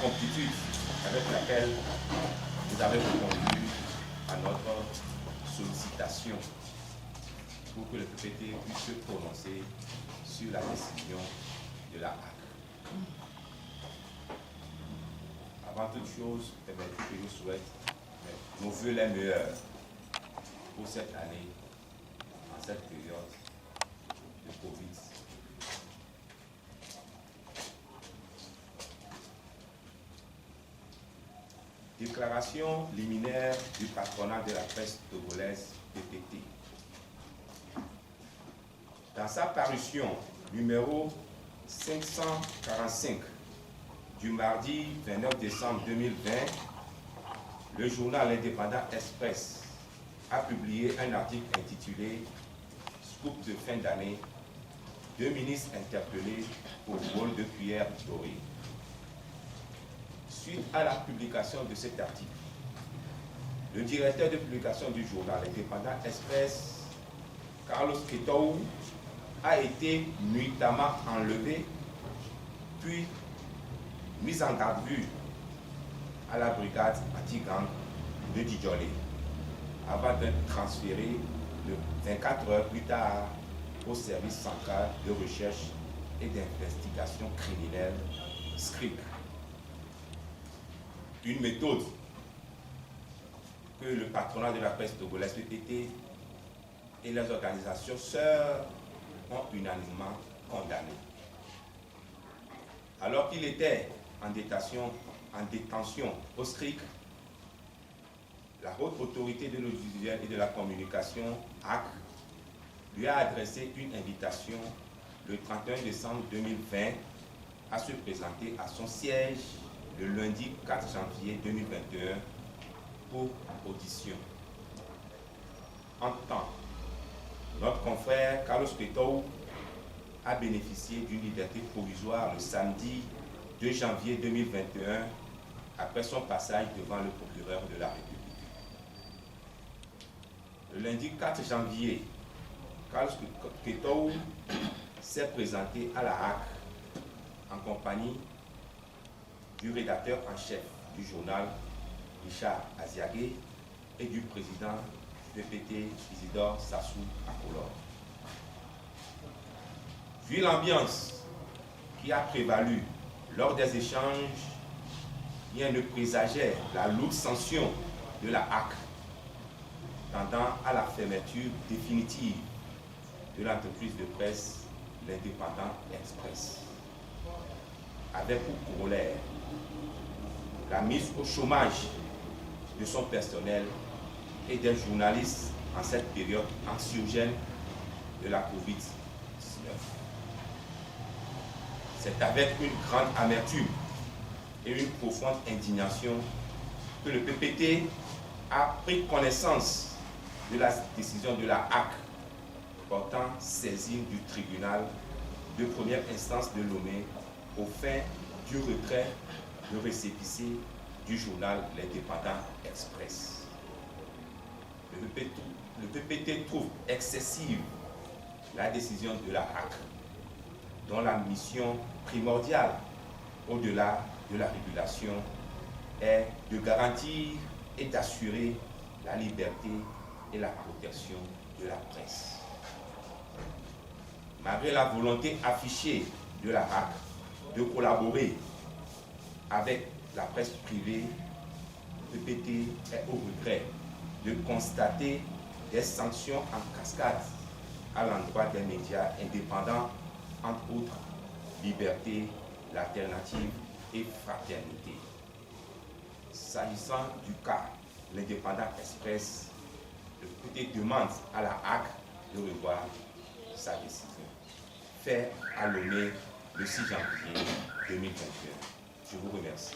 promptitude avec laquelle vous avez répondu à notre sollicitation pour que le PPT puisse se prononcer sur la décision de la HAC. Avant toute chose, permettez que je souhaite nos vœux les meilleurs pour cette année, en cette période de Covid. Déclaration liminaire du patronat de la presse togolaise PPT. Dans sa parution numéro 545 du mardi 29 décembre 2020, le journal indépendant Express a publié un article intitulé « Scoop de fin d'année, deux ministres interpellés au vol de cuillère dorée ». Suite à la publication de cet article, le directeur de publication du journal indépendant Express, Carlos Quetou, a été nuitamment enlevé, puis mis en garde vue à la brigade anti-gang de Djidjolé, avant d'être transféré 24 heures plus tard au service central de recherche et d'investigation criminelle SCRIC. Une méthode que le patronat de la presse togolaise PPT et les organisations sœurs ont unanimement condamnée. Alors qu'il était en détention au SCRIC, la haute autorité de l'audiovisuel et de la communication, HAC, lui a adressé une invitation le 31 décembre 2020 à se présenter à son siège le lundi 4 janvier 2021 pour audition. Entre-temps, notre confrère Carlos Quetou a bénéficié d'une liberté provisoire le samedi 2 janvier 2021 après son passage devant le procureur de la République. Le lundi 4 janvier, Carlos Quetou s'est présenté à la HAC en compagnie du rédacteur en chef du journal, Richard Aziagué, et du président du PPT, Isidore Sassou Akolor. Vu l'ambiance qui a prévalu lors des échanges, rien ne présageait la lourde sanction de la HAC tendant à la fermeture définitive de l'entreprise de presse L'Indépendant Express, avec pour corollaire la mise au chômage de son personnel et des journalistes en cette période anxiogène de la Covid-19. C'est avec une grande amertume et une profonde indignation que le PPT a pris connaissance de la décision de la HAC portant saisine du tribunal de première instance de Lomé au fin du retrait de récépissé du journal L'Indépendant Express. Le PPT trouve excessive la décision de la HAC, dont la mission primordiale, au-delà de la régulation, est de garantir et d'assurer la liberté et la protection de la presse. Malgré la volonté affichée de la HAC de collaborer avec la presse privée, le PPT est au regret de constater des sanctions en cascade à l'endroit des médias indépendants, entre autres Liberté, L'Alternative et Fraternité. S'agissant du cas L'Indépendant Express, le PPT demande à la HAC de revoir sa décision. Fait à Lomé le 6 janvier 2021. Je vous remercie.